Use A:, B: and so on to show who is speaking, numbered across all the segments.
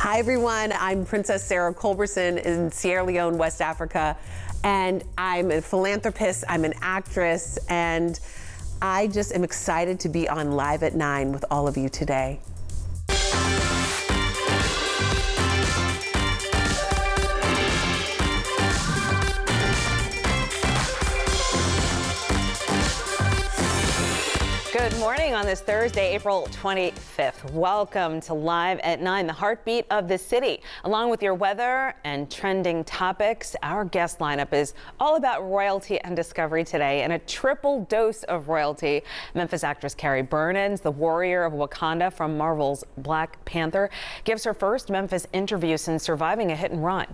A: Hi everyone, I'm Princess Sarah Culberson in Sierra Leone, West Africa, and I'm a philanthropist, I'm an actress, and I just am excited to be on Live at 9 with all of you today.
B: Good morning on this Thursday, April 25th. Welcome to Live at 9, the heartbeat of the city. Along with your weather and trending topics, our guest lineup is all about royalty and discovery today, and a triple dose of royalty. Memphis actress Carrie Burnens, the warrior of Wakanda from Marvel's Black Panther, gives her first Memphis interview since surviving a hit and run.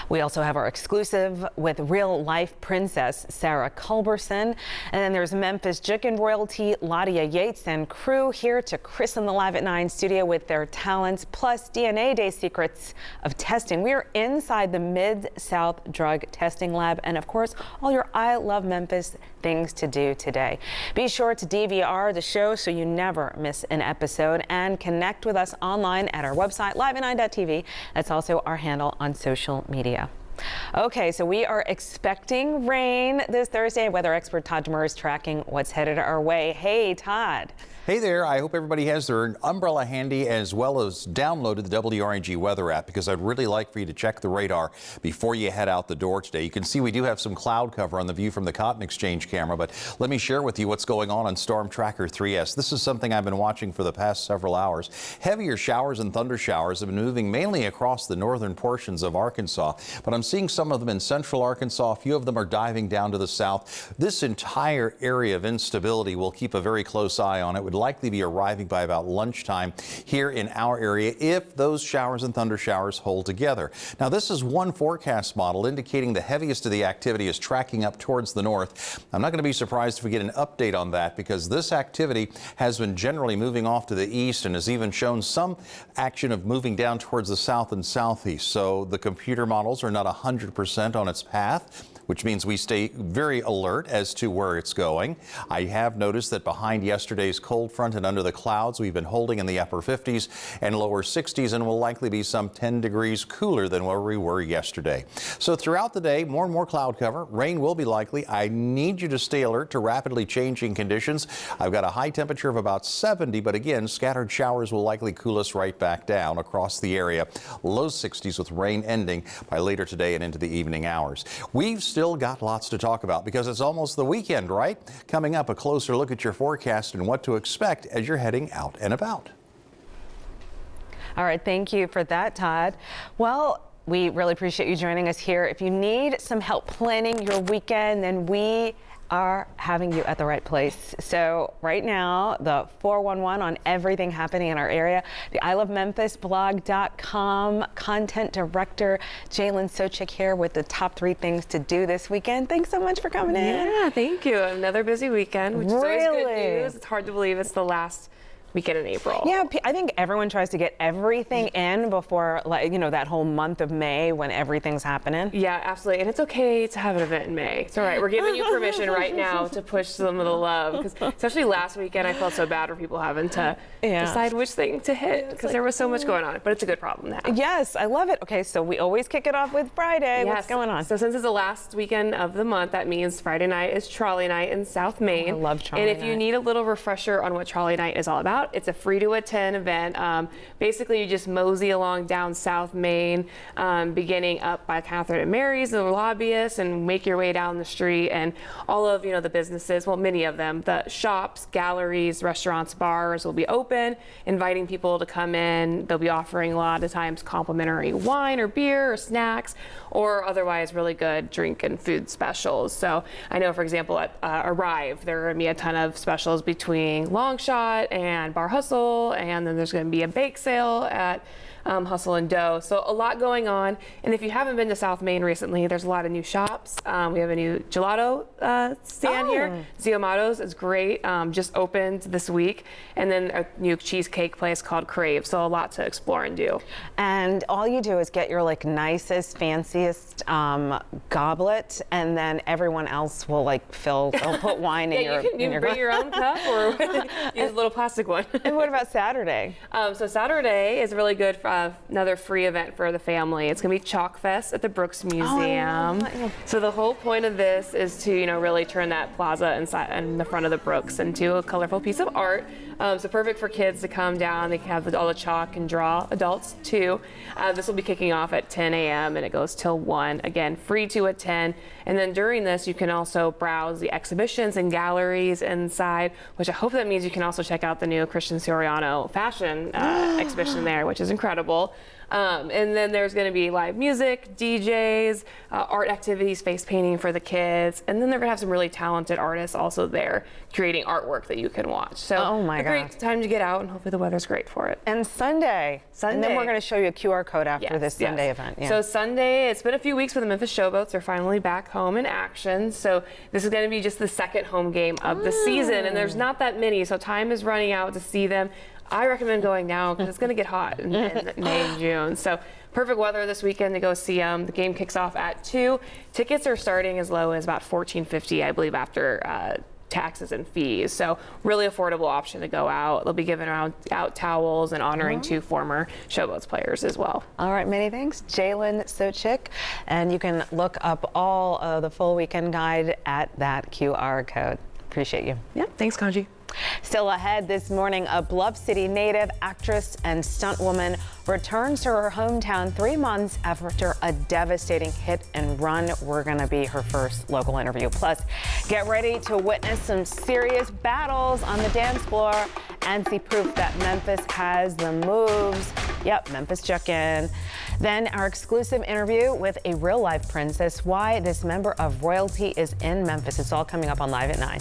B: We also have our exclusive with real-life princess Sarah Culberson, and then there's Memphis Chicken royalty Ladia Yates and crew here to christen the Live at 9 studio with their talents, plus DNA Day secrets of testing. We are inside the Mid-South Drug Testing Lab, and of course, all your I Love Memphis things to do today. Be sure to DVR the show so you never miss an episode, and connect with us online at our website, liveat9.tv. That's also our handle on social media. Okay, so we are expecting rain this Thursday. Weather expert Todd Demers is tracking what's headed our way. Hey, Todd.
C: Hey there. I hope everybody has their umbrella handy as well as downloaded the WRNG weather app, because I'd really like for you to check the radar before you head out the door today. You can see we do have some cloud cover on the view from the Cotton Exchange camera, but let me share with you what's going on Storm Tracker 3S. This is something I've been watching for the past several hours. Heavier showers and thunder showers have been moving mainly across the northern portions of Arkansas, but I'm seeing some of them in central Arkansas. A few of them are diving down to the south. This entire area of instability will keep a very close eye on it. Would likely be arriving by about lunchtime here in our area if those showers and thunder showers hold together. Now, this is one forecast model indicating the heaviest of the activity is tracking up towards the north. I'm not going to be surprised if we get an update on that, because this activity has been generally moving off to the east and has even shown some action of moving down towards the south and southeast. So the computer models are not 100% on its path, which means we stay very alert as to where it's going. I have noticed that behind yesterday's cold front and under the clouds, we've been holding in the upper 50s and lower 60s, and will likely be some 10 degrees cooler than where we were yesterday. So throughout the day, more and more cloud cover. Rain will be likely. I need you to stay alert to rapidly changing conditions. I've got a high temperature of about 70, but again, scattered showers will likely cool us right back down across the area. Low 60s with rain ending by later today and into the evening hours. We've still got lots to talk about because it's almost the weekend, right? Coming up, a closer look at your forecast and what to expect as you're heading out and about.
B: All right, thank you for that, Todd. Well, we really appreciate you joining us here. If you need some help planning your weekend, then we are having you at the right place. So right now, the 411 on everything happening in our area, the ilovememphisblog.com content director, Jalen Sochik here with the top 3 things to do this weekend. Thanks so much for coming in.
D: Yeah, thank you. Another busy weekend, which is always good news. It's hard to believe it's the last weekend in April.
B: Yeah, I think everyone tries to get everything in before, like, you know, that whole month of May when everything's happening.
D: Yeah, absolutely. And it's okay to have an event in May. It's all right. We're giving you permission right now to push some of the love, because especially last weekend, I felt so bad for people having to decide which thing to hit, because there was so much going on. But it's a good problem to have.
B: Yes, I love it. Okay, so we always kick it off with Friday.
D: Yes.
B: What's going on?
D: So since it's the last weekend of the month, that means Friday night is Trolley Night in South Main.
B: I love Trolley
D: Night. And if you need a little refresher on what Trolley Night is all about, it's a free to attend event. Basically, you just mosey along down South Main, beginning up by Catherine and Mary's, the lobbyists, and make your way down the street, and all of the businesses, well, many of them, the shops, galleries, restaurants, bars will be open, inviting people to come in. They'll be offering a lot of times complimentary wine or beer or snacks, or otherwise really good drink and food specials. So I know, for example, at Arrive, there are going to be a ton of specials between Long Shot and Bar Hustle, and then there's going to be a bake sale at Hustle and Dough. So a lot going on. And if you haven't been to South Main recently, there's a lot of new shops. We have a new gelato stand here. Ziomato's is great. Just opened this week. And then a new cheesecake place called Crave. So a lot to explore and do.
B: And all you do is get your like nicest, fanciest goblet, and then everyone else will like they'll put wine in your.
D: You can bring your own cup or use a little plastic one.
B: And what about Saturday?
D: So Saturday is really good for another free event for the family. It's going to be Chalk Fest at the Brooks Museum. So the whole point of this is to, really turn that plaza inside in the front of the Brooks into a colorful piece of art. So perfect for kids to come down. They can have all the chalk and draw. Adults too. This will be kicking off at 10 a.m. and it goes till 1. Again, free to attend. And then during this, you can also browse the exhibitions and galleries inside, which I hope that means you can also check out the new Christian Siriano fashion exhibition there, which is incredible. And then there's going to be live music, DJs, art activities, face painting for the kids. And then they're going to have some really talented artists also there creating artwork that you can watch. So a great time to get out, and hopefully the weather's great for it.
B: And Sunday. And then we're going to show you a QR code after this Sunday event. Yeah.
D: So Sunday, it's been a few weeks, but the Memphis Showboats are finally back home in action. So this is going to be just the second home game of the season, and there's not that many, so time is running out to see them. I recommend going now because it's going to get hot in May and June. So perfect weather this weekend to go see them. The game kicks off at 2. Tickets are starting as low as about $14.50, I believe, after taxes and fees. So really affordable option to go out. They'll be giving out towels and honoring 2 former Showboats players as well.
B: All right, many thanks, Jalen Sochik. And you can look up all of the full weekend guide at that QR code. Appreciate you.
D: Yeah, thanks, Kanji.
B: Still ahead this morning, a Bluff City native, actress, and stunt woman returns to her hometown 3 months after a devastating hit and run. We're going to be her first local interview. Plus, get ready to witness some serious battles on the dance floor and see proof that Memphis has the moves. Yep, Memphis Check-In. Then our exclusive interview with a real-life princess, why this member of royalty is in Memphis. It's all coming up on Live at 9.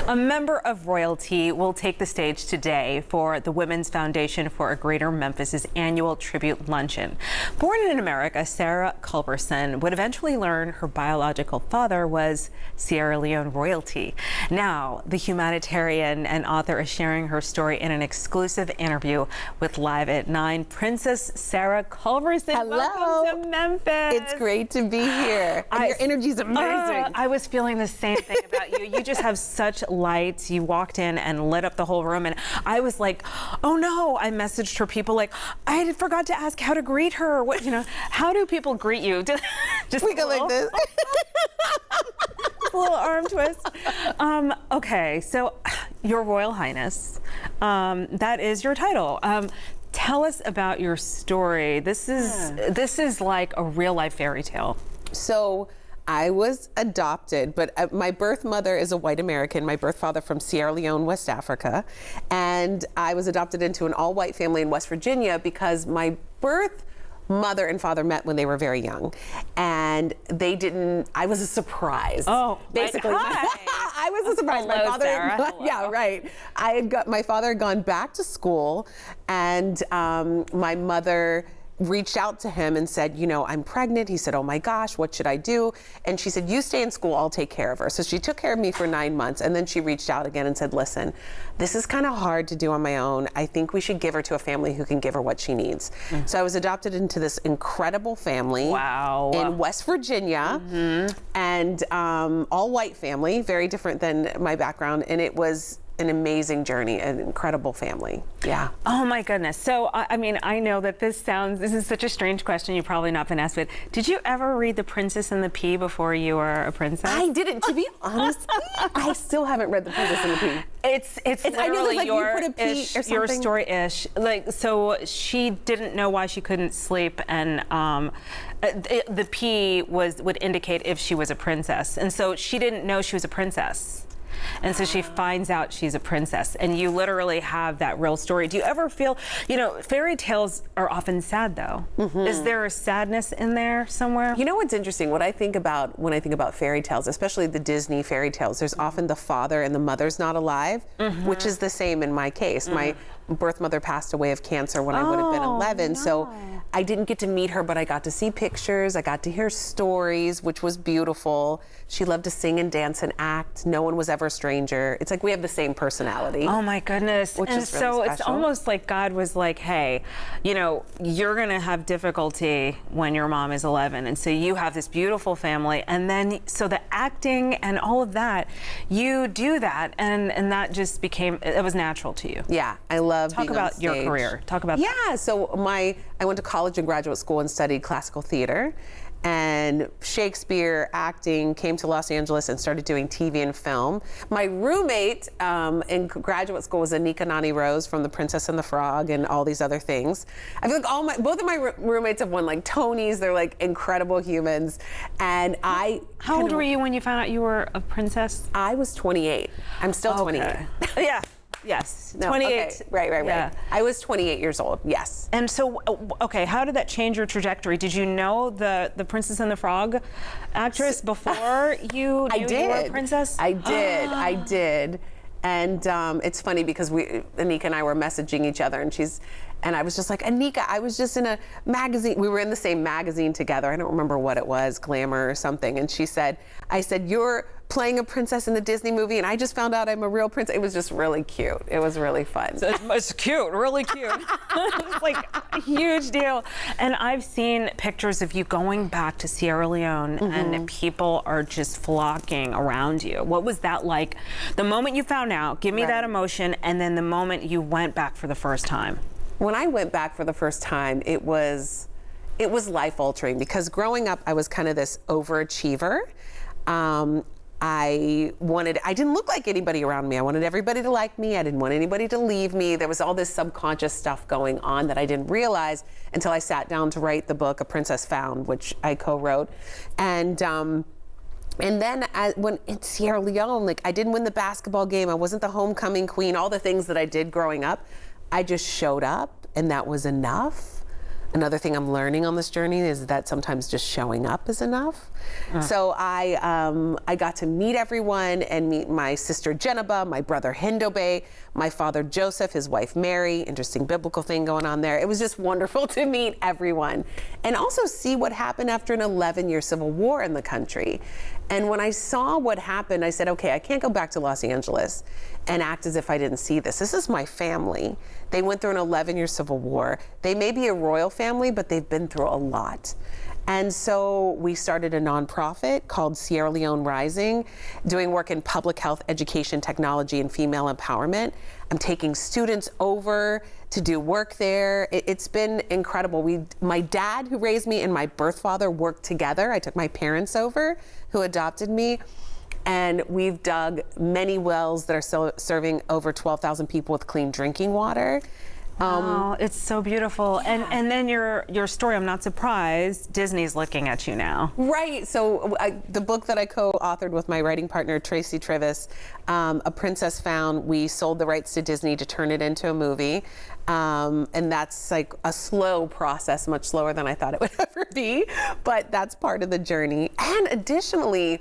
B: A member of royalty will take the stage today for the Women's Foundation for a Greater Memphis' annual tribute luncheon. Born in America, Sarah Culberson would eventually learn her biological father was Sierra Leone royalty. Now, the humanitarian and author is sharing her story in an exclusive interview with Live at 9. Princess Sarah Culberson,
A: hello.
B: Welcome to Memphis.
A: It's great to be here. And your energy's amazing.
B: I was feeling the same thing about you. You just have such lights. You walked in and lit up the whole room, and I was like, oh no. I messaged her people like, I forgot to ask how to greet her. What, how do people greet you? Just
A: we go like this.
B: A little arm twist. Okay, so Your Royal Highness, that is your title. Tell us about your story. This is like a real life fairy tale.
A: So I was adopted, but my birth mother is a white American, my birth father from Sierra Leone, West Africa. And I was adopted into an all-white family in West Virginia because my birth mother and father met when they were very young. And I was a surprise.
B: Oh,
A: basically. I was a surprise.
B: Hello,
A: my father,
B: Sarah.
A: yeah, right. My father had gone back to school, and my mother reached out to him and said, you know, I'm pregnant. He said, oh my gosh, what should I do? And she said, you stay in school, I'll take care of her. So she took care of me for 9 months, and then she reached out again and said, listen, this is kind of hard to do on my own. I think we should give her to a family who can give her what she needs. So I was adopted into this incredible family in West Virginia, and all white family, very different than my background. And it was an amazing journey, an incredible family. Yeah.
B: Oh my goodness. So, I mean, I know that this is such a strange question. You've probably not been asked, but did you ever read The Princess and the Pea before you were a princess?
A: I didn't. To be honest, I still haven't read The Princess and the Pea.
B: It's
A: I know
B: literally
A: like you put a P or something.
B: your story-ish. Like, so she didn't know why she couldn't sleep, and the P would indicate if she was a princess. And so she didn't know she was a princess. And so she finds out she's a princess, and you literally have that real story. Do you ever feel, you know, fairy tales are often sad though. Is there a sadness in there somewhere?
A: You know what's interesting? What I think about when I think about fairy tales, especially the Disney fairy tales, there's often the father and the mother's not alive, which is the same in my case. My birth mother passed away of cancer when I would have been 11. So I didn't get to meet her, but I got to see pictures. I got to hear stories, which was beautiful. She loved to sing and dance and act. No one was ever a stranger. It's like we have the same personality.
B: Oh my goodness.
A: Which
B: and
A: is really
B: so
A: special.
B: It's almost like God was like, hey, you know, you're going to have difficulty when your mom is 11. And so you have this beautiful family. And then, so the acting and all of that, you do that. And that just it was natural to you.
A: Yeah, I love
B: Talk
A: being on
B: about your
A: stage.
B: career. Talk about that.
A: Yeah, so I went to college and graduate school and studied classical theater and Shakespeare, acting, came to Los Angeles and started doing TV and film. My roommate in graduate school was Anika Nani Rose from The Princess and the Frog and all these other things. I feel like both of my roommates have won like Tonys. They're like incredible humans. And
B: How old were you when you found out you were a princess?
A: I was 28. I'm still 28.
B: Yeah. Yes.
A: No,
B: 28.
A: okay. Right.
B: Yeah.
A: I was 28 years old. Yes.
B: And so, okay, how did that change your trajectory? Did you know the Princess and the Frog actress before you knew you were a princess?
A: I did. And it's funny because Anika and I were messaging each other, and I was just like, Anika, I was just in a magazine. We were in the same magazine together. I don't remember what it was, Glamour or something. And I said, you're playing a princess in the Disney movie, and I just found out I'm a real princess. It was just really cute. It was really fun.
B: So it's cute, really cute. It's like a huge deal. And I've seen pictures of you going back to Sierra Leone, and people are just flocking around you. What was that like? The moment you found out, give me that emotion, and then the moment you went back for the first time.
A: When I went back for the first time, it was life altering because growing up, I was kind of this overachiever. I didn't look like anybody around me. I wanted everybody to like me. I didn't want anybody to leave me. There was all this subconscious stuff going on that I didn't realize until I sat down to write the book, A Princess Found, which I co-wrote. And then when in Sierra Leone, like I didn't win the basketball game. I wasn't the homecoming queen, all the things that I did growing up. I just showed up and that was enough. Another thing I'm learning on this journey is that sometimes just showing up is enough. So I got to meet everyone and meet my sister Jenaba, my brother Hindobe, my father Joseph, his wife Mary. Interesting biblical thing going on there. It was just wonderful to meet everyone and also see what happened after an 11-year civil war in the country. And when I saw what happened, I said, okay, I can't go back to Los Angeles and act as if I didn't see this. This is my family. They went through an 11-year civil war. They may be a royal family, but they've been through a lot. And so we started a nonprofit called Sierra Leone Rising, doing work in public health, education, technology, and female empowerment. I'm taking students over to do work there. It's been incredible. My dad, who raised me, and my birth father worked together. I took my parents over, who adopted me. And we've dug many wells that are serving over 12,000 people with clean drinking water.
B: Oh, it's so beautiful. And then your story, I'm not surprised, Disney's looking at you now.
A: Right. So the book that I co-authored with my writing partner, Tracy Trivis, A Princess Found, we sold the rights to Disney to turn it into a movie. And that's like a slow process, much slower than I thought it would ever be. But that's part of the journey. And additionally,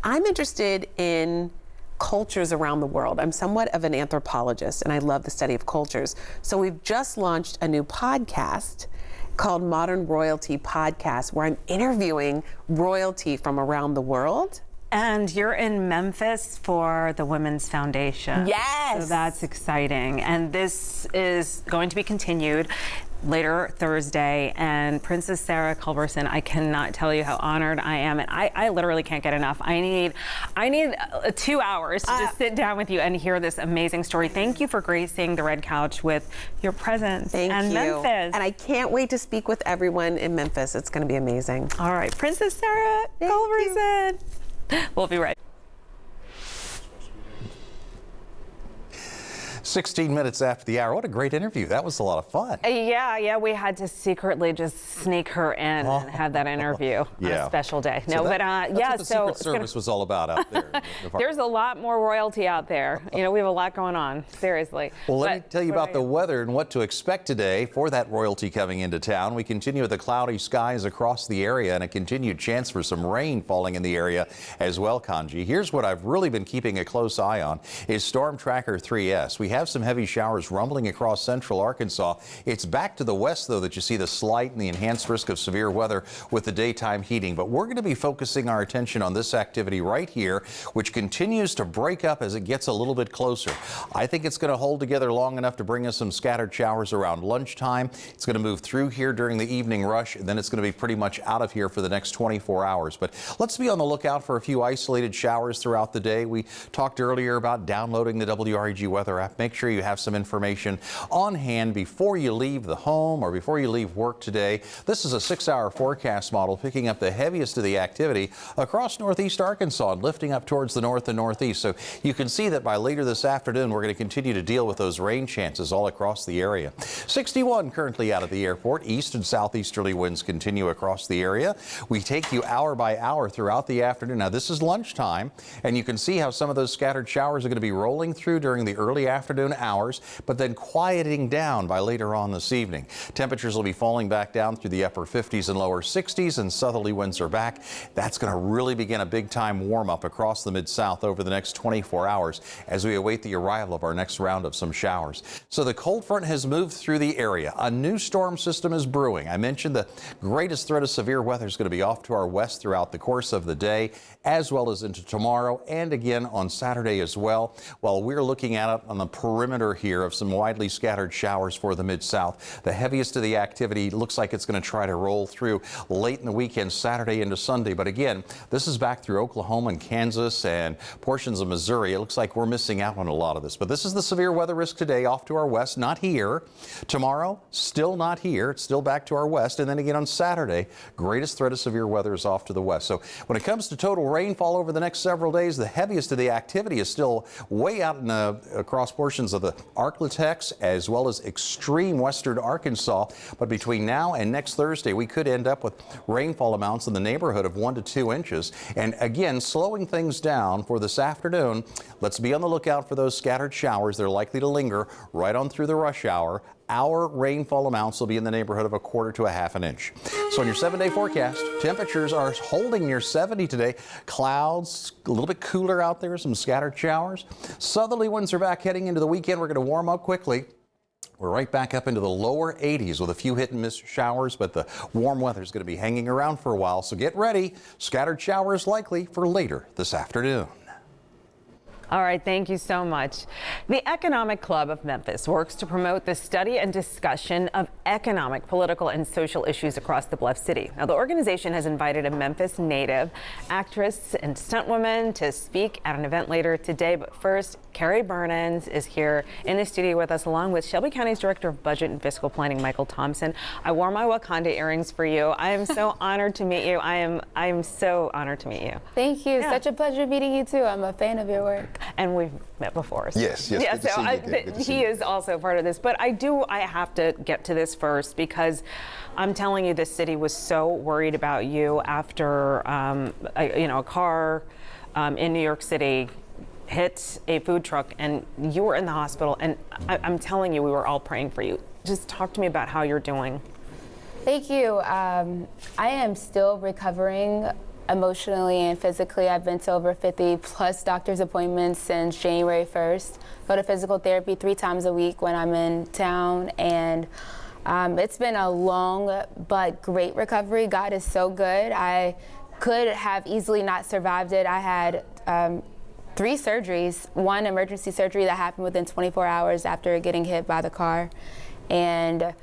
A: I'm interested in cultures around the world. I'm somewhat of an anthropologist and I love the study of cultures. So we've just launched a new podcast called Modern Royalty Podcast, where I'm interviewing royalty from around the world.
B: And you're in Memphis for the Women's Foundation.
A: Yes.
B: So that's exciting. And this is going to be continued later Thursday. And Princess Sarah Culberson, I cannot tell you how honored I am. And I literally can't get enough. I need 2 hours to just sit down with you and hear this amazing story. Thank you for gracing the red couch with your presence.
A: Thank you.
B: Memphis.
A: And I can't wait to speak with everyone in Memphis. It's going to be amazing.
B: All right, Princess Sarah Culberson. We'll be right back.
C: 16 minutes after the hour. What a great interview. That was a lot of fun.
B: Yeah, we had to secretly just sneak her in and have that interview on a special day.
C: So
B: that's
C: what the
B: so
C: Secret Service was all about out there.
B: There's a lot more royalty out there. You know, we have a lot going on, seriously.
C: Well, let me tell you about the weather and what to expect today for that royalty coming into town. We continue with the cloudy skies across the area and a continued chance for some rain falling in the area as well, Kanji. Here's what I've really been keeping a close eye on is Storm Tracker 3S. We have some heavy showers rumbling across central Arkansas. It's back to the west, though, that you see the slight and the enhanced risk of severe weather with the daytime heating. But we're going to be focusing our attention on this activity right here, which continues to break up as it gets a little bit closer. I think it's going to hold together long enough to bring us some scattered showers around lunchtime. It's going to move through here during the evening rush, and then it's going to be pretty much out of here for the next 24 hours. But let's be on the lookout for a few isolated showers throughout the day. We talked earlier about downloading the WREG weather app. Make sure you have some information on hand before you leave the home or before you leave work today. This is a 6-hour forecast model picking up the heaviest of the activity across northeast Arkansas and lifting up towards the north and northeast. So you can see that by later this afternoon, we're going to continue to deal with those rain chances all across the area. 61 currently out of the airport. East and southeasterly winds continue across the area. We take you hour by hour throughout the afternoon. Now, this is lunchtime, and you can see how some of those scattered showers are going to be rolling through during the early afternoon hours, but then quieting down by later on this evening. Temperatures will be falling back down through the upper 50s and lower 60s, and southerly winds are back. That's going to really begin a big-time warm-up across the Mid-South over the next 24 hours as we await the arrival of our next round of some showers. So the cold front has moved through the area. A new storm system is brewing. I mentioned the greatest threat of severe weather is going to be off to our west throughout the course of the day, as well as into tomorrow and again on Saturday as well. While we're looking at it on the perimeter here of some widely scattered showers for the Mid-South. The heaviest of the activity looks like it's going to try to roll through late in the weekend, Saturday into Sunday. But again, this is back through Oklahoma and Kansas and portions of Missouri. It looks like we're missing out on a lot of this. But this is the severe weather risk today off to our west, not here. Tomorrow, still not here. It's still back to our west. And then again on Saturday, greatest threat of severe weather is off to the west. So when it comes to total rainfall over the next several days, the heaviest of the activity is still way out in across portions of the Arklatex as well as extreme western Arkansas. But between now and next Thursday, we could end up with rainfall amounts in the neighborhood of 1 to 2 inches. And again, slowing things down for this afternoon. Let's be on the lookout for those scattered showers. They're likely to linger right on through the rush hour. Our rainfall amounts will be in the neighborhood of 1/4 to 1/2 inch. So on your 7-day forecast, temperatures are holding near 70 today. Clouds, a little bit cooler out there, some scattered showers. Southerly winds are back heading into the weekend. We're going to warm up quickly. We're right back up into the lower 80s with a few hit and miss showers, but the warm weather is going to be hanging around for a while. So get ready. Scattered showers likely for later this afternoon.
B: All right, thank you so much. The Economic Club of Memphis works to promote the study and discussion of economic, political, and social issues across the Bluff City. Now, the organization has invited a Memphis native actress and stuntwoman to speak at an event later today. But first, Carrie Burnens is here in the studio with us, along with Shelby County's Director of Budget and Fiscal Planning, Michael Thompson. I wore my Wakanda earrings for you. I am so honored to meet you. I am so honored to meet you.
E: Thank you.
B: Yeah.
E: Such a pleasure meeting you, too. I'm a fan of your work.
B: And we've met before. So.
E: Yes,
B: Yeah,
E: good to
B: so
E: see you again. Good to see
B: he
E: you.
B: is also part of this. But I have to get to this first because I'm telling you, this city was so worried about you after, a car in New York City hit a food truck and you were in the hospital. And I'm telling you, we were all praying for you. Just talk to me about how you're doing.
F: Thank you. I am still recovering emotionally and physically. I've been to over 50 plus doctor's appointments since January 1st. Go to physical therapy 3 times a week when I'm in town, and it's been a long but great recovery. God is so good. I could have easily not survived it. I had 3 surgeries, 1 emergency surgery that happened within 24 hours after getting hit by the car. And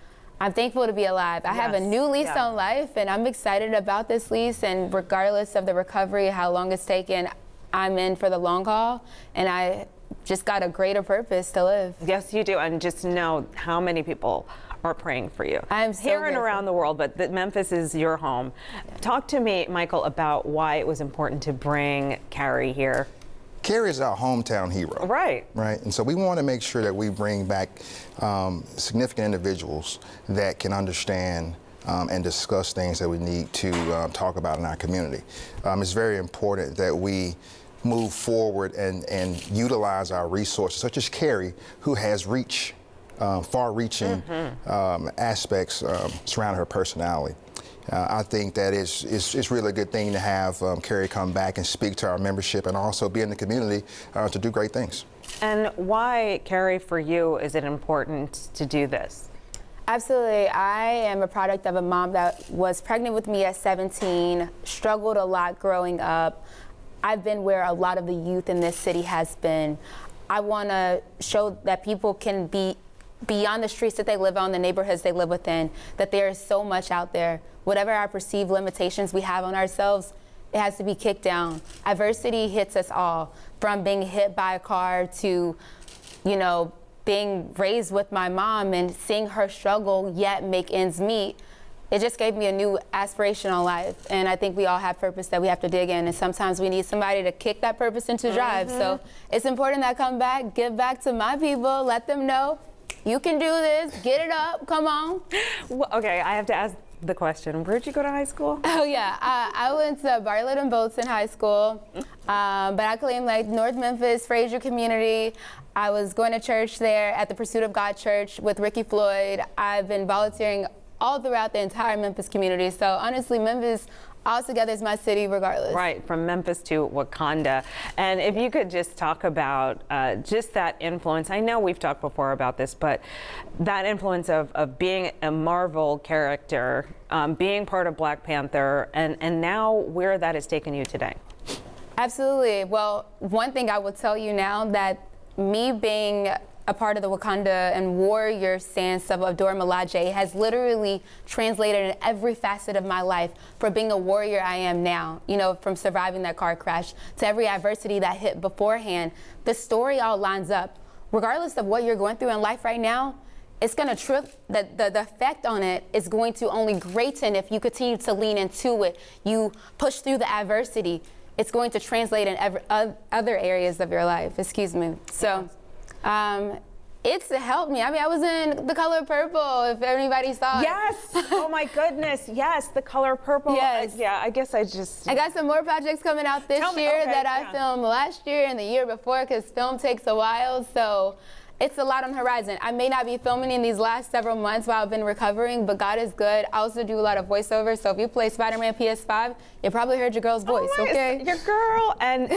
F: I'm thankful to be alive. I have a new lease on life, and I'm excited about this lease. And regardless of the recovery, how long it's taken, I'm in for the long haul, and I just got a greater purpose to live.
B: Yes, you do. And just know how many people are praying for you.
F: I'm so
B: here and
F: grateful.
B: around the world, but Memphis is your home. Talk to me, Michael, about why it was important to bring Carrie here.
E: Carrie is our hometown hero.
B: Right.
E: Right. And so we want to make sure that we bring back significant individuals that can understand and discuss things that we need to talk about in our community. It's very important that we move forward and utilize our resources, such as Carrie, who has reach, far-reaching aspects surrounding her personality. I think that it's really a good thing to have Carrie come back and speak to our membership and also be in the community to do great things.
B: And why, Carrie, for you, is it important to do this?
F: Absolutely. I am a product of a mom that was pregnant with me at 17, struggled a lot growing up. I've been where a lot of the youth in this city has been. I want to show that people can be beyond the streets that they live on, the neighborhoods they live within, that there is so much out there. Whatever our perceived limitations we have on ourselves, it has to be kicked down. Adversity hits us all, from being hit by a car to, being raised with my mom and seeing her struggle yet make ends meet. It just gave me a new aspirational life. And I think we all have purpose that we have to dig in. And sometimes we need somebody to kick that purpose into drive. So it's important that I come back, give back to my people, let them know you can do this, get it up, come on.
B: Well, okay, I have to ask the question. Where'd you go to high school?
F: Oh yeah, I went to Bartlett and Bolton High School, but I claim North Memphis, Fraser community. I was going to church there at the Pursuit of God Church with Ricky Floyd. I've been volunteering all throughout the entire Memphis community. So honestly, Memphis altogether is my city regardless.
B: Right, from Memphis to Wakanda. And if you could just talk about just that influence. I know we've talked before about this, but that influence of being a Marvel character, being part of Black Panther, and now where that has taken you today.
F: Absolutely. Well, one thing I will tell you now, that me being a part of the Wakanda and warrior stance of Dora Milaje has literally translated in every facet of my life. For being a warrior I am now, from surviving that car crash to every adversity that hit beforehand. The story all lines up. Regardless of what you're going through in life right now, it's going to the effect on it is going to only greaten if you continue to lean into it. You push through the adversity. It's going to translate in other areas of your life. Excuse me. So. It's helped me. I mean, I was in The Color Purple, if anybody saw it.
B: Yes! Oh my goodness, yes, The Color Purple.
F: Yes.
B: Yeah, I guess I just...
F: I got some more projects coming out this year that I filmed last year and the year before, because film takes a while, so it's a lot on the horizon. I may not be filming in these last several months while I've been recovering, but God is good. I also do a lot of voiceover, so if you play Spider-Man PS5, you probably heard your girl's voice, okay?
B: Your girl, and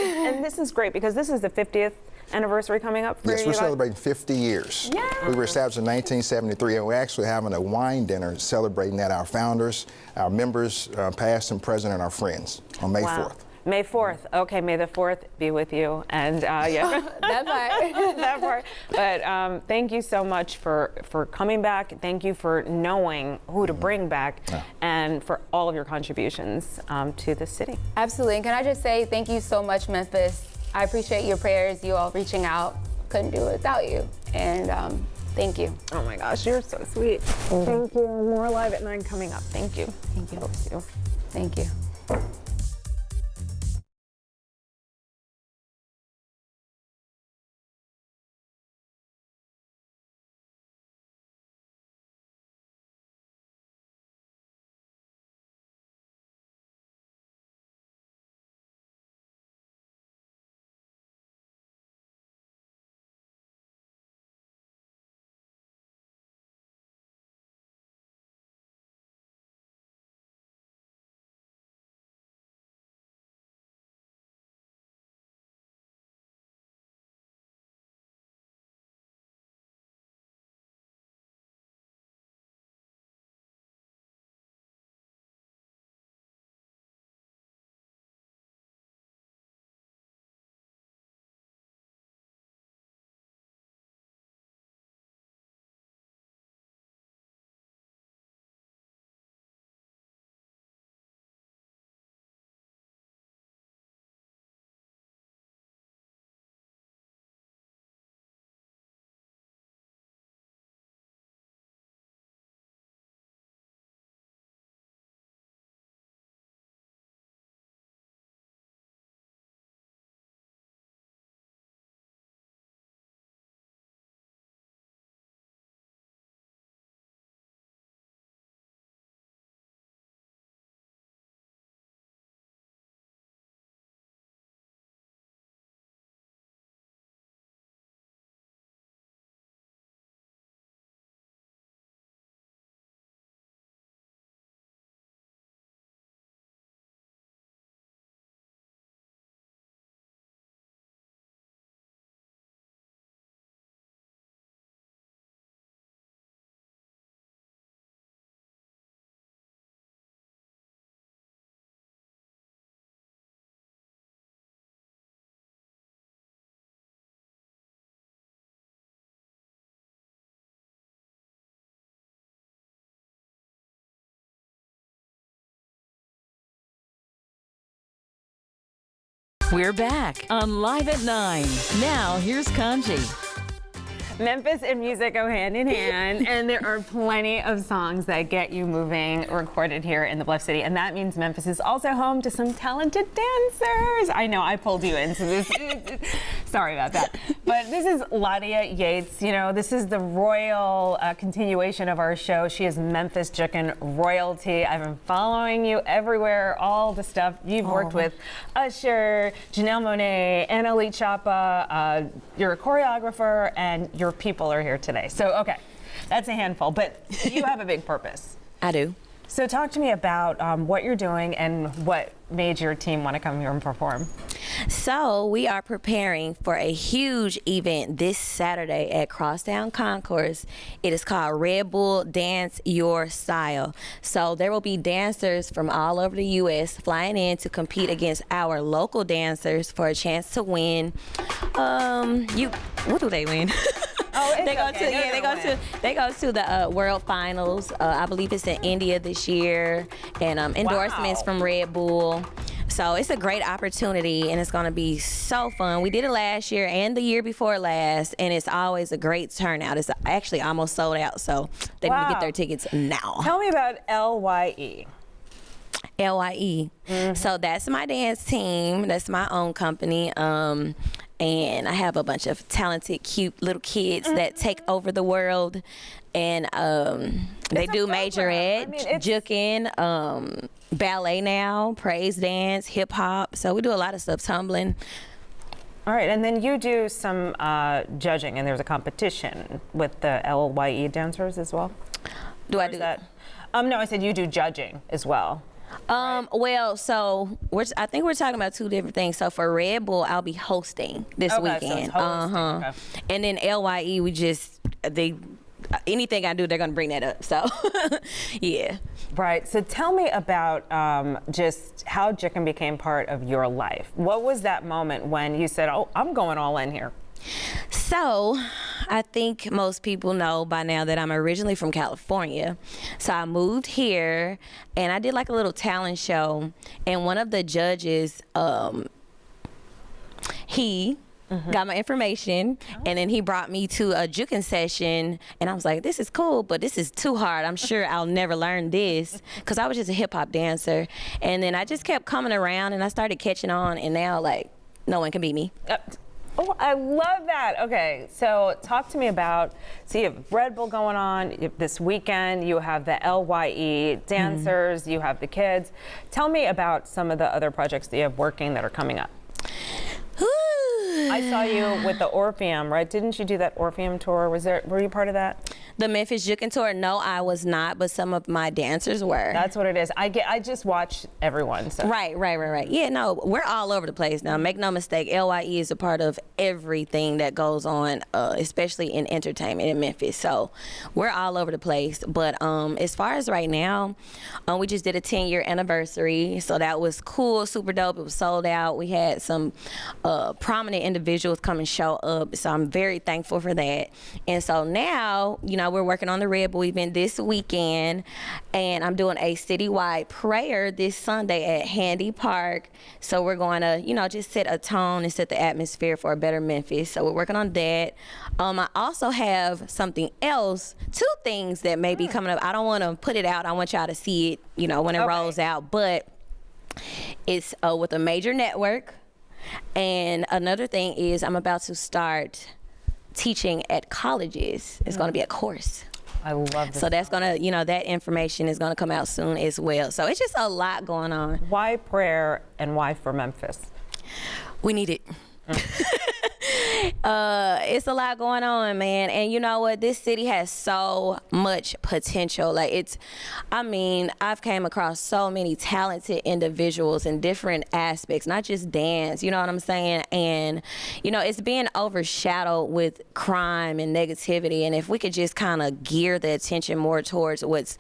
B: this is great because this is the 50th anniversary coming up for you.
E: Yes, we're celebrating 50 years.
B: Yeah.
E: We were established in 1973, and we're actually having a wine dinner celebrating that, our founders, our members, past and present, and our friends on May 4th.
B: May 4th. Okay, May the 4th be with you. And yeah.
F: That part.
B: That part. But thank you so much for coming back. Thank you for knowing who to bring back and for all of your contributions to the city.
F: Absolutely. And can I just say thank you so much, Memphis. I appreciate your prayers, you all reaching out. Couldn't do it without you. And thank you.
B: Oh my gosh, you're so sweet. Thank you. More Live at 9 coming up. Thank you.
F: Thank you.
B: Thank you.
F: Thank you.
G: We're back on Live at 9. Now, here's Kanji.
B: Memphis and music go hand in hand, and there are plenty of songs that get you moving recorded here in the Bluff City, and that means Memphis is also home to some talented dancers. I know I pulled you into this. Sorry about that. But this is Ladia Yates. You know, this is the royal continuation of our show. She is Memphis Jukin royalty. I've been following you everywhere, all the stuff. You've worked with Usher, Janelle Monáe, Annalise Chapa. You're a choreographer, and your people are here today. So, okay, that's a handful, but you have a big purpose.
H: I do.
B: So talk to me about what you're doing and what made your team want to come here and perform.
H: So we are preparing for a huge event this Saturday at Crosstown Concourse. It is called Red Bull Dance Your Style. So there will be dancers from all over the U.S. flying in to compete against our local dancers for a chance to win. What do they win?
B: Oh, it's
H: they go
B: okay.
H: They go to the World Finals. I believe it's in India this year, and endorsements from Red Bull. So it's a great opportunity, and it's going to be so fun. We did it last year and the year before last, and it's always a great turnout. It's actually almost sold out, so they need to get their tickets now.
B: Tell me about LYE.
H: LYE. So that's my dance team. That's my own company. And I have a bunch of talented, cute little kids that take over the world. And they do majorette, juking, ballet now, praise dance, hip hop. So we do a lot of stuff, tumbling.
B: All right, and then you do some judging, and there's a competition with the LYE dancers as well?
H: Do I do
B: that? No, I said you do judging as well.
H: Well, so I think we're talking about two different things. So for Red Bull, I'll be hosting this weekend.
B: Okay.
H: And then LYE, anything I do, they're gonna bring that up. So, yeah.
B: Right. So tell me about just how Jukin became part of your life. What was that moment when you said, "Oh, I'm going all in here"?
H: So, I think most people know by now that I'm originally from California. So I moved here, and I did like a little talent show, and one of the judges, he got my information, and then he brought me to a juking session, and I was like, this is cool, but this is too hard. I'm sure I'll never learn this, because I was just a hip-hop dancer. And then I just kept coming around, and I started catching on, and now, like, no one can beat me.
B: Oh, I love that. Okay, so talk to me about, so you have Red Bull going on this weekend, you have the LYE dancers, you have the kids. Tell me about some of the other projects that you have working that are coming up. I saw you with the Orpheum, right? Didn't you do that Orpheum tour? Were you part of that?
H: The Memphis Jukin tour? No, I was not, but some of my dancers were.
B: That's what it is. I just watch everyone. So.
H: Right. Yeah, no, we're all over the place now. Make no mistake, LYE is a part of everything that goes on, especially in entertainment in Memphis. So we're all over the place. But as far as right now, we just did a 10-year anniversary, so that was cool, super dope. It was sold out. We had some prominent individuals come and show up, so I'm very thankful for that. And so now, we're working on the Red Bull event this weekend, and I'm doing a citywide prayer this Sunday at Handy Park. So we're going to, just set a tone and set the atmosphere for a better Memphis. So we're working on that. I also have something else, two things that may be coming up. I don't want to put it out. I want y'all to see it, when it rolls out. But it's with a major network. And another thing is I'm about to start teaching at colleges. It's going to be a course.
B: I love this.
H: So that's going to, that information is going to come out soon as well. So it's just a lot going on.
B: Why prayer and why for Memphis?
H: We need it. It's a lot going on, man. And you know what? This city has so much potential. I've came across so many talented individuals in different aspects, not just dance, you know what I'm saying? And, it's being overshadowed with crime and negativity. And if we could just kind of gear the attention more towards what's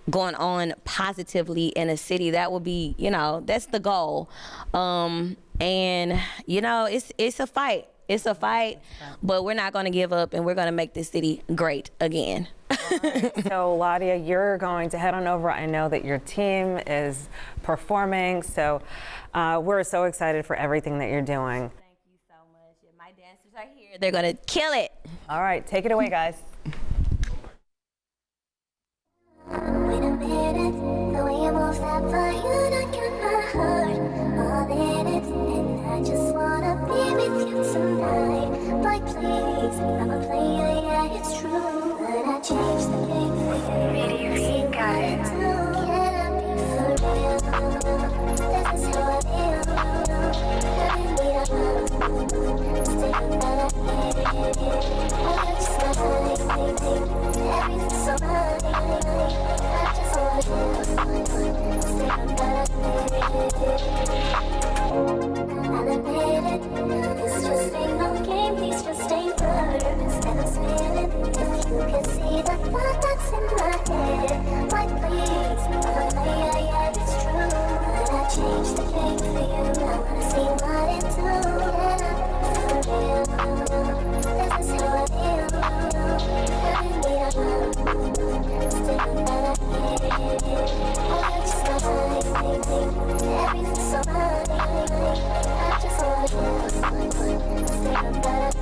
H: going on positively in a city, that would be, that's the goal. And, it's a fight. It's a fight, but we're not going to give up, and we're going to make this city great again.
B: So, Ladia, you're going to head on over. I know that your team is performing, so we're so excited for everything that you're doing.
H: Thank you so much. My dancers are here. They're going to kill it.
B: All right, take it away, guys.
I: Wait a minute, the way you move that body, I got my heart all in it, and I just wanna be with you tonight. But please, I'm a player, yeah, it's true, but I changed the game for you. You got it. Can I be for real? This is how I feel. Having me up, staying that I need it. I just got everything's so right. I just wanna stay that I admit it. This just ain't no game. These just ain't words that I'm spilling. If you can see the thought that's in my head, why please? I'm a player, yeah, it's true. But I changed the game for you. I wanna see what it do. Yeah, for real. This is how I feel. Having me up. Staying that I need it. I just got everything's so right. I just wanna stay that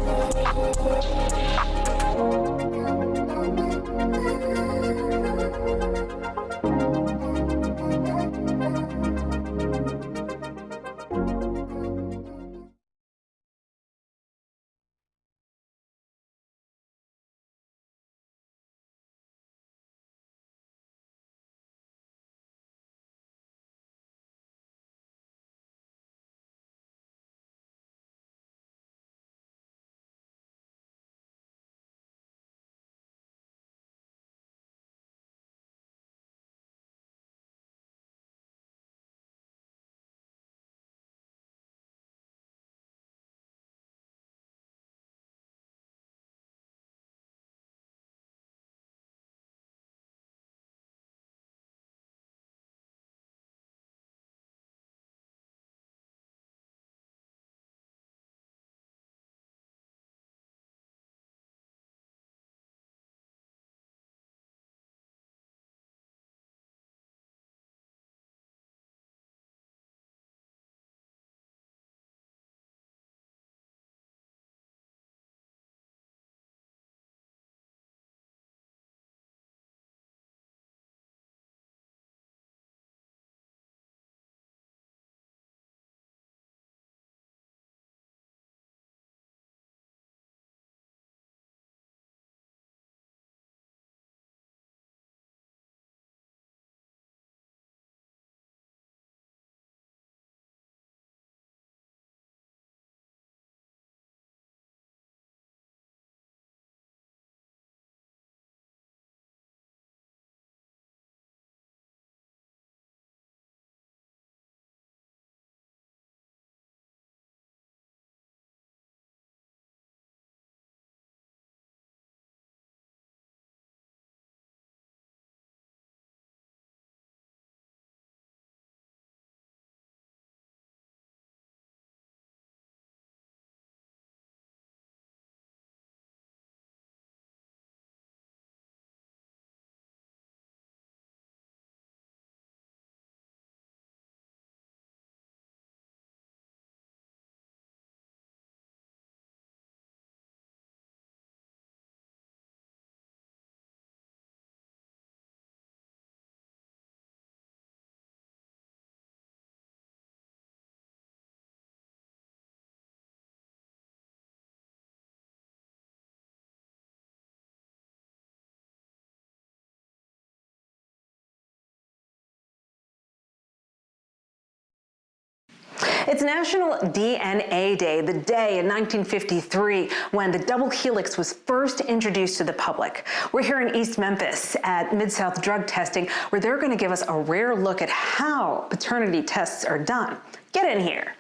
J: It's National DNA Day, the day in 1953 when the double helix was first introduced to the public. We're here in East Memphis at Mid-South Drug Testing, where they're going to give us a rare look at how paternity tests are done. Get in here.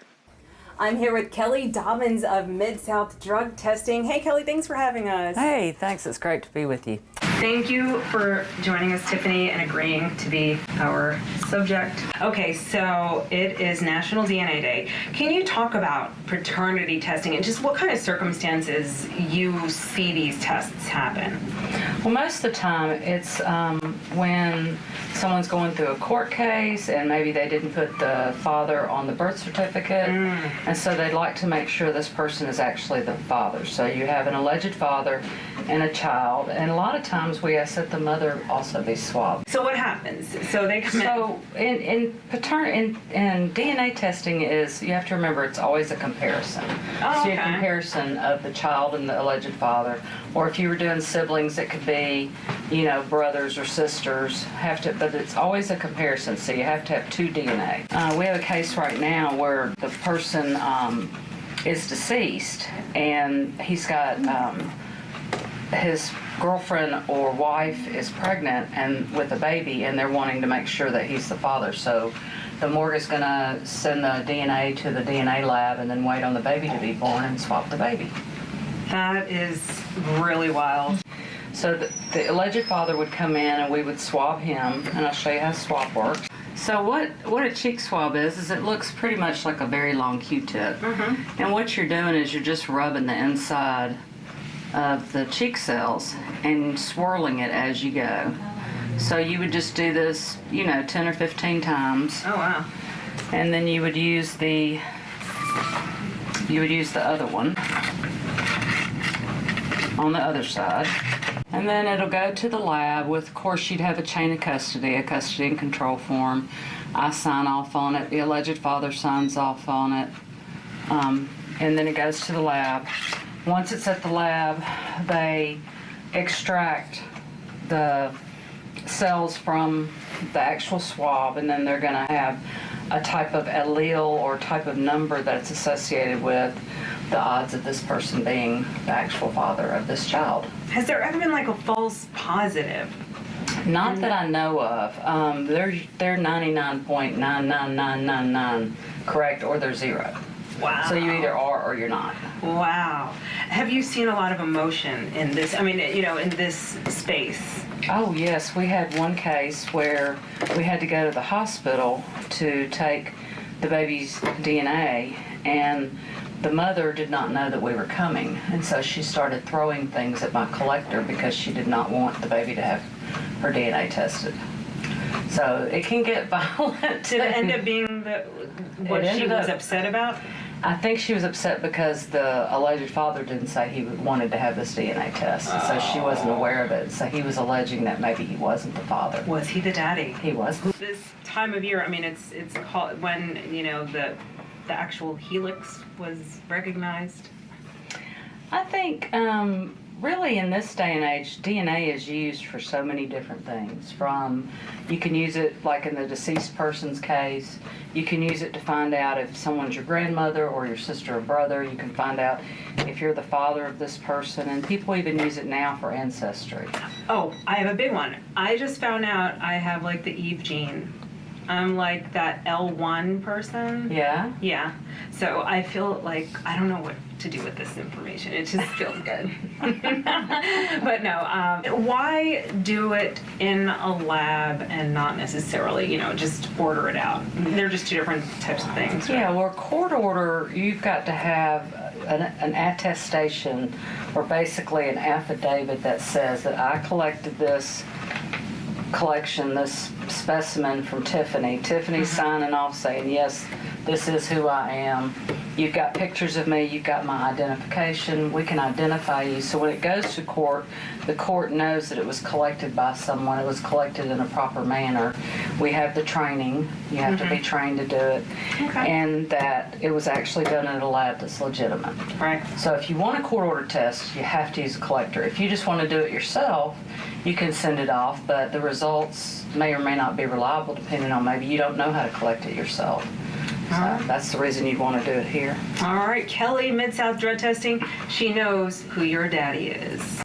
J: I'm here with Kelly Dobbins of Mid-South Drug Testing. Hey, Kelly, thanks for having us.
K: Hey, thanks. It's great to be with you.
J: Thank you for joining us, Tiffany, and agreeing to be our subject. Okay, so it is National DNA Day. Can you talk about paternity testing and just what kind of circumstances you see these tests happen?
K: Well, most of the time it's when someone's going through a court case and maybe they didn't put the father on the birth certificate, and so they'd like to make sure this person is actually the father. So you have an alleged father and a child, and a lot of times we ask that the mother also be swabbed.
L: So what happens? So they come
K: So in DNA testing is, you have to remember, it's always a comparison.
L: Oh,
K: So
L: okay.
K: a comparison of the child and the alleged father, or if you were doing siblings, it could be, you know, brothers or sisters. But it's always a comparison. So you have to have two DNA. We have a case right now where the person is deceased, and he's got his girlfriend or wife is pregnant and with a baby, and they're wanting to make sure that he's the father. So the morgue is going to send the DNA to the DNA lab and then wait on the baby to be born and swap the baby.
L: That is really wild.
K: So the alleged father would come in and we would swab him, and I'll show you how swab works. So what a cheek swab is it looks pretty much like a very long Q-tip. And what you're doing is you're just rubbing the inside of the cheek cells and swirling it as you go. So you would just do this, you know, 10 or 15 times.
L: Oh, wow.
K: And then you would use the other one on the other side. And then it'll go to the lab with, of course, you'd have a chain of custody, a custody and control form. I sign off on it. The alleged father signs off on it. And then it goes to the lab. Once it's at the lab, they extract the cells from the actual swab, and then they're going to have a type of allele or type of number that's associated with the odds of this person being the actual father of this child.
L: Has there ever been like a false positive?
K: Not that I know of. They're 99.99999 correct, or they're zero.
L: Wow.
K: So you either are or you're not.
L: Wow. Have you seen a lot of emotion in this? I mean, you know, in this space?
K: Oh, yes. We had one case where we had to go to the hospital to take the baby's DNA, and the mother did not know that we were coming, and so she started throwing things at my collector because she did not want the baby to have her DNA tested. So it can get violent.
L: Did it end up being what she was upset about?
K: I think she was upset because the alleged father didn't say he wanted to have this DNA test, so she wasn't aware of it. So he was alleging that maybe he wasn't the father.
L: Was he the daddy?
K: He was.
L: This time of year, I mean, it's called when, you know, the actual helix was recognized.
K: I think really in this day and age, DNA is used for so many different things. You can use it like in the deceased person's case. You can use it to find out if someone's your grandmother or your sister or brother. You can find out if you're the father of this person, and people even use it now for ancestry.
L: Oh, I have a big one. I just found out I have like the Eve gene. I'm like that L1 person.
K: Yeah?
L: Yeah. So I feel like I don't know what to do with this information. It just feels good. But no, why do it in a lab and not necessarily, you know, just order it out? They're just two different types of things. Right?
K: Yeah, well, a court order, you've got to have an attestation, or basically an affidavit that says that I collected this specimen from Tiffany. Tiffany's signing off saying, yes, this is who I am. You've got pictures of me, you've got my identification, we can identify you. So when it goes to court, the court knows that it was collected by someone, it was collected in a proper manner. We have the training, you have to be trained to do it, and that it was actually done in a lab that's legitimate.
L: Right.
K: So if you want a court order test, you have to use a collector. If you just want to do it yourself, you can send it off, but the results may or may not be reliable depending on maybe you don't know how to collect it yourself. So that's the reason you'd want to do it here.
L: All right, Kelly, Mid-South Drug Testing. She knows who your daddy is.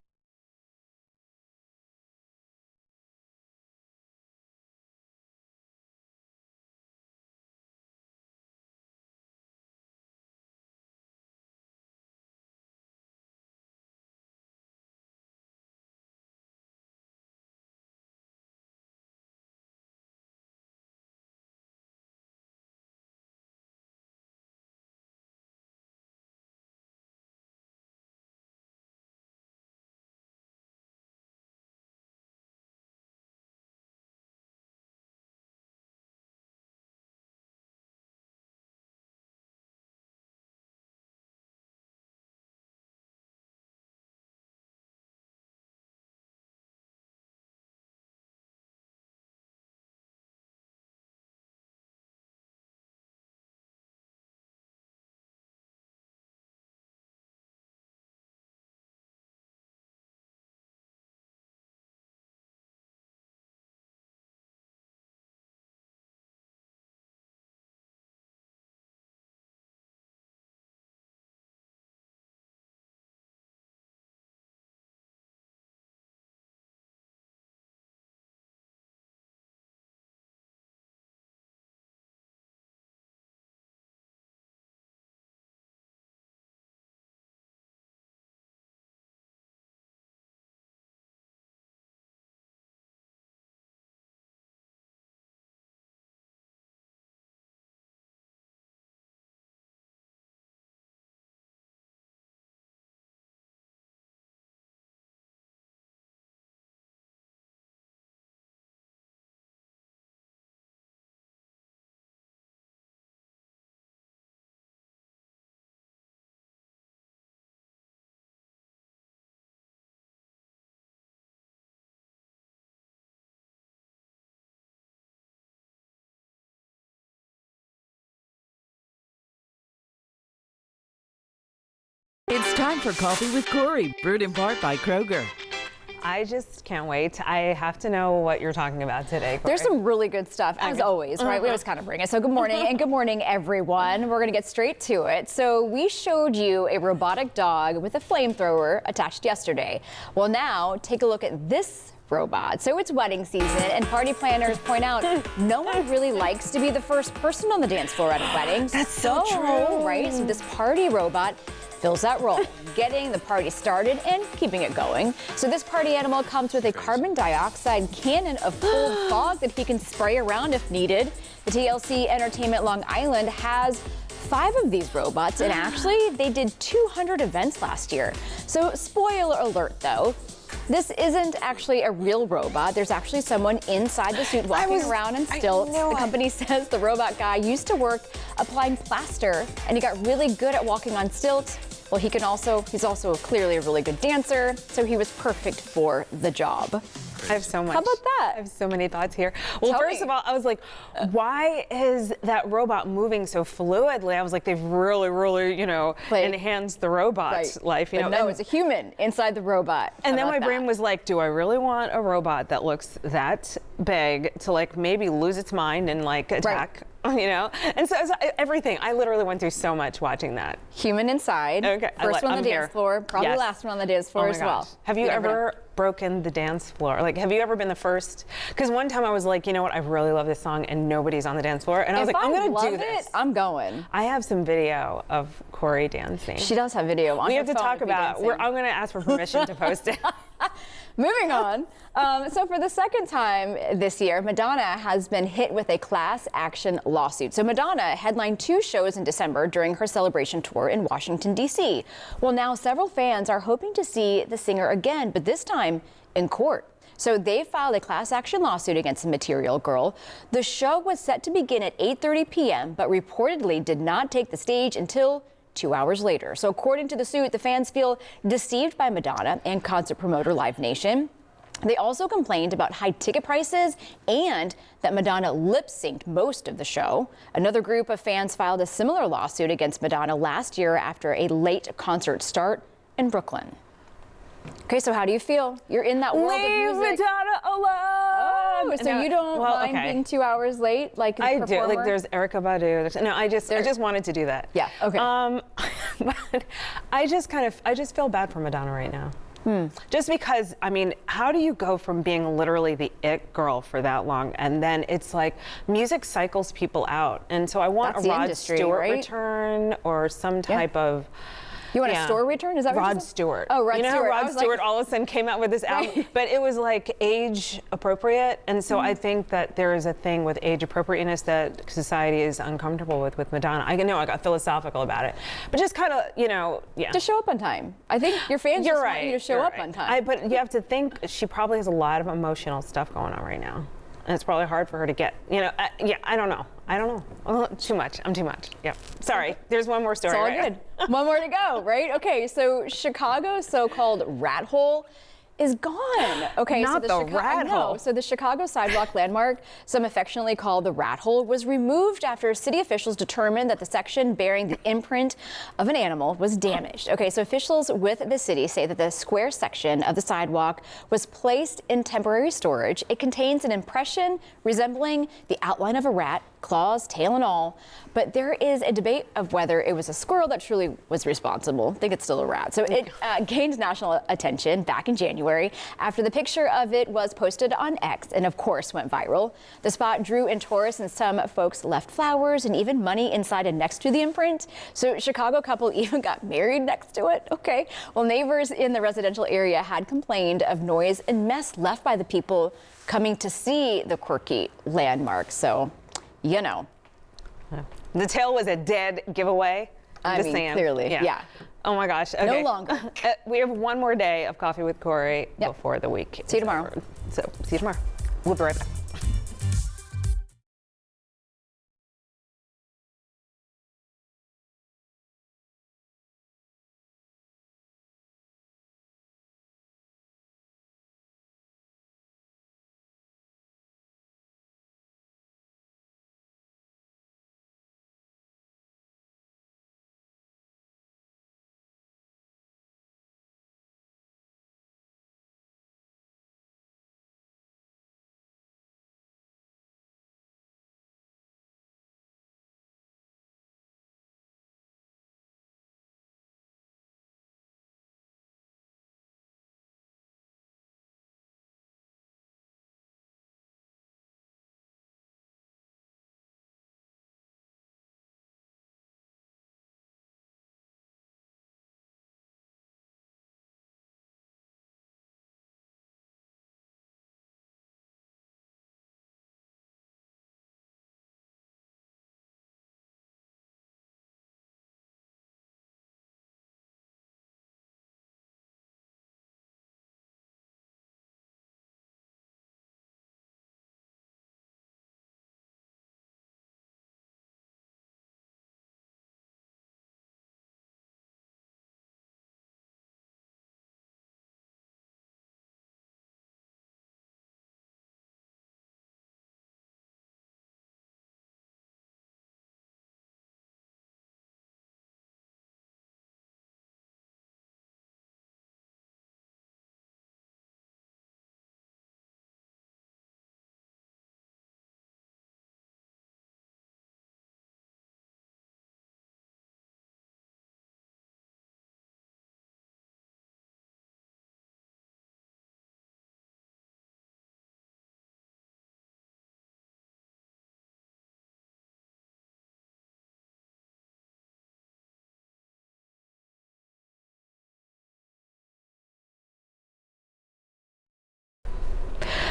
G: It's time for Coffee with Corey, brewed in part by Kroger.
B: I just can't wait. I have to know what you're talking about today, Corey.
M: There's some really good stuff, as always, right? We always kind of bring it. So good morning, and good morning, everyone. We're going to get straight to it. So we showed you a robotic dog with a flamethrower attached yesterday. Well, now take a look at this robot. So it's wedding season, and party planners point out no one really likes to be the first person on the dance floor at a wedding.
B: That's so true.
M: Right? So this party robot fills that role, getting the party started and keeping it going. So this party animal comes with a carbon dioxide cannon of cold fog that he can spray around if needed. The TLC Entertainment Long Island has 5 of these robots, and actually they did 200 events last year. So spoiler alert though, this isn't actually a real robot. There's actually someone inside the suit walking around in stilts. The company says the robot guy used to work applying plaster, and he got really good at walking on stilts. Well, he's also clearly a really good dancer, so he was perfect for the job.
B: I have so much.
M: How about that?
B: I have so many thoughts here. Well,
M: Tell
B: first
M: me.
B: of all, I was like, why is that robot moving so fluidly? I was like, they've really, enhanced the robot life.
M: But no, it's a human inside the robot.
B: And then my brain was like, do I really want a robot that looks that big to maybe lose its mind and attack? And so everything. I literally went through so much watching that.
M: Human inside.
B: Okay.
M: First one on the dance floor, probably
B: Yes.
M: last one on the dance floor as well.
B: Have you ever broken the dance floor? Have you ever been the first? Because one time I was like, you know what? I really love this song and nobody's on the dance floor. And I was like, I'm going to do this.
M: I'm going.
B: I have some video of Corey dancing.
M: She does have video on
B: We
M: her
B: have to
M: phone
B: talk
M: of me
B: about
M: dancing.
B: I'm going to ask for permission to post it.
M: Moving on. So for the second time this year, Madonna has been hit with a class action lawsuit. So Madonna headlined 2 shows in December during her celebration tour in Washington, D.C. Well, now several fans are hoping to see the singer again, but this time in court. So they filed a class action lawsuit against the Material Girl. The show was set to begin at 8:30 p.m., but reportedly did not take the stage until 2 hours later. So according to the suit, the fans feel deceived by Madonna and concert promoter Live Nation. They also complained about high ticket prices and that Madonna lip-synced most of the show. Another group of fans filed a similar lawsuit against Madonna last year after a late concert start in Brooklyn. Okay, so how do you feel? You're in that world
B: Leave
M: of music.
B: Madonna alone.
M: Oh, so you don't mind being 2 hours late, like
B: I
M: a
B: do.
M: performer?
B: There's Erykah Badu. No, I just wanted to do that.
M: Yeah. Okay.
B: But I just feel bad for Madonna right now. Just because, how do you go from being literally the it girl for that long, and then it's like music cycles people out, and so I want
M: That's
B: a
M: the
B: Rod
M: industry,
B: Stewart
M: right?
B: return or some type of.
M: You want a store return? Is that what you
B: Rod
M: said?
B: Stewart?
M: Oh, Rod
B: you know
M: Stewart.
B: How
M: I
B: Rod
M: was
B: Stewart
M: like-
B: all of a sudden came out with this album, but it was age appropriate, and so I think that there is a thing with age appropriateness that society is uncomfortable with Madonna. I know I got philosophical about it, but just kind of, yeah.
M: To show up on time. I think your fans
B: You're
M: just
B: right.
M: want you to show
B: you're
M: up
B: right.
M: on time.
B: But you have to think she probably has a lot of emotional stuff going on right now. And it's probably hard for her to get, I don't know. Too much. I'm too much. Yeah. Sorry. There's one more story.
M: It's all
B: right?
M: good. One more to go, right? Okay, so Chicago's so-called rat hole is gone. Okay,
B: Not
M: so
B: the rat hole.
M: So the Chicago sidewalk landmark, some affectionately called the rat hole, was removed after city officials determined that the section bearing the imprint of an animal was damaged. Okay, so officials with the city say that the square section of the sidewalk was placed in temporary storage. It contains an impression resembling the outline of a rat, claws, tail, and all. But there is a debate of whether it was a squirrel that truly was responsible. I think it's still a rat. So it gained national attention back in January after the picture of it was posted on X and, of course, went viral. The spot drew in tourists, and some folks left flowers and even money inside and next to the imprint. So Chicago couple even got married next to it. Okay. Well, neighbors in the residential area had complained of noise and mess left by the people coming to see the quirky landmark. So,
B: The tail was a dead giveaway.
M: I
B: Just
M: mean,
B: saying.
M: clearly, yeah.
B: Oh my gosh. Okay.
M: No longer.
B: We have one more day of Coffee with Corey before the week.
M: See you tomorrow.
B: So, see you tomorrow. We'll be right back.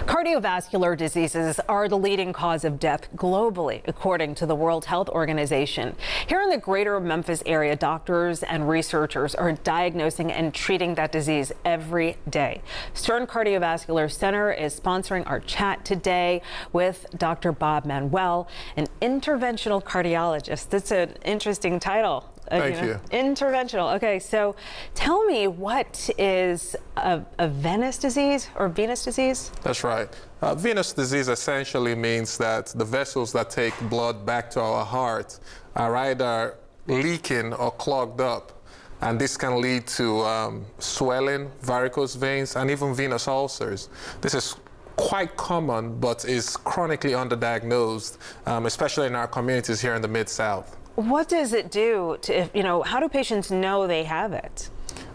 B: Cardiovascular diseases are the leading cause of death globally, according to the World Health Organization. Here in the greater Memphis area, doctors and researchers are diagnosing and treating that disease every day. Stern Cardiovascular Center is sponsoring our chat today with Dr. Bob Manuel, an interventional cardiologist. That's an interesting title.
N: Thank you.
B: Interventional. Okay, so tell me, what is a venous disease or venous disease?
N: That's right. Venous disease essentially means that the vessels that take blood back to our heart are either leaking or clogged up. And this can lead to swelling, varicose veins, and even venous ulcers. This is quite common, but is chronically underdiagnosed, especially in our communities here in the Mid-South.
B: What does it do to, how do patients know they have it?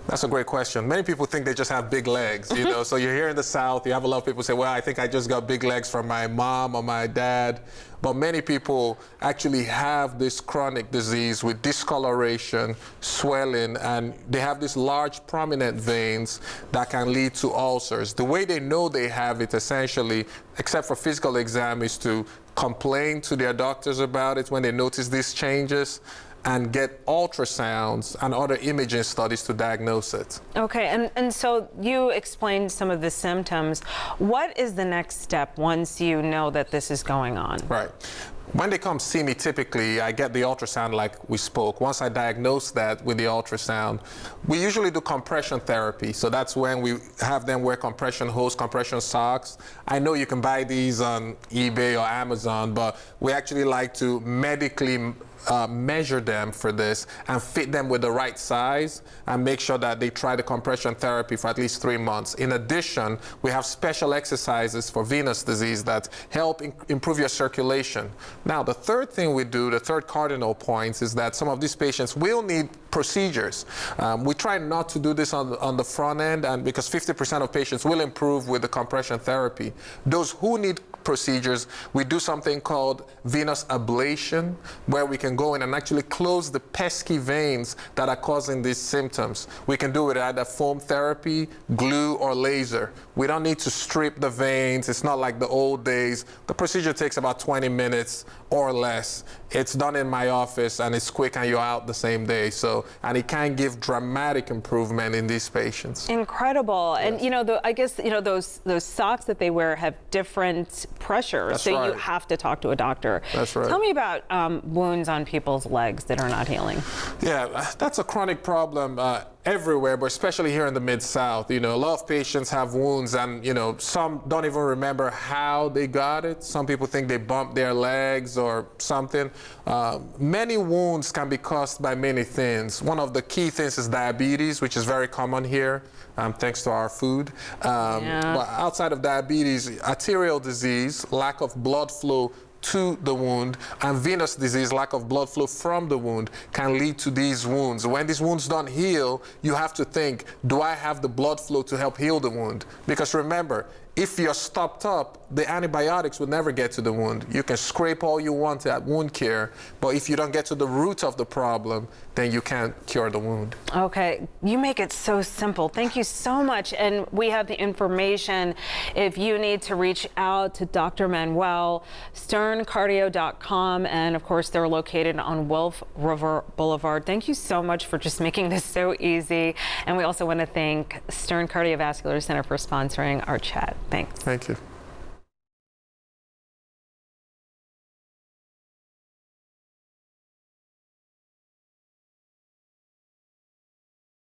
N: That's a great question. Many people think they just have big legs, So you're here in the South, you have a lot of people say, well, I think I just got big legs from my mom or my dad. But many people actually have this chronic disease with discoloration, swelling, and they have these large prominent veins that can lead to ulcers. The way they know they have it, essentially, except for physical exam, is to complain to their doctors about it when they notice these changes, and get ultrasounds and other imaging studies to diagnose it.
B: Okay, and so you explained some of the symptoms. What is the next step once you know that this is going on?
N: Right. When they come see me, typically, I get the ultrasound like we spoke. Once I diagnose that with the ultrasound, we usually do compression therapy. So that's when we have them wear compression hose, compression socks. I know you can buy these on eBay or Amazon, but we actually like to medically measure them for this and fit them with the right size and make sure that they try the compression therapy for at least 3 months. In addition, we have special exercises for venous disease that help improve your circulation. Now, the third thing we do, the third cardinal point, is that some of these patients will need procedures. We try not to do this on the front end, and because 50% of patients will improve with the compression therapy. Those who need procedures, we do something called venous ablation, where we can go in and actually close the pesky veins that are causing these symptoms. We can do it either foam therapy, glue, or laser. We don't need to strip the veins. It's not like the old days. The procedure takes about 20 minutes or less. It's done in my office, and it's quick, and you're out the same day. And it can give dramatic improvement in these patients.
B: Incredible. Yes. And I guess those socks that they wear have different pressures.
N: That's
B: so
N: right.
B: You have to talk to a doctor.
N: That's right.
B: Tell me about wounds on people's legs that are not healing.
N: Yeah, that's a chronic problem everywhere, but especially here in the Mid-South. A lot of patients have wounds, and some don't even remember how they got it. Some people think they bumped their legs or something. Many wounds can be caused by many things. One of the key things is diabetes, which is very common here, thanks to our food. But outside of diabetes, arterial disease, lack of blood flow to the wound, and venous disease, lack of blood flow from the wound, can lead to these wounds. When these wounds don't heal, you have to think, do I have the blood flow to help heal the wound? Because remember, if you're stopped up, the antibiotics will never get to the wound. You can scrape all you want at wound care, but if you don't get to the root of the problem, then you can't cure the wound.
B: Okay, you make it so simple. Thank you so much. And we have the information if you need to reach out to Dr. Manuel, sterncardio.com, and of course they're located on Wolf River Boulevard. Thank you so much for just making this so easy. And we also want to thank Stern Cardiovascular Center for sponsoring our chat. Thanks.
N: Thank you.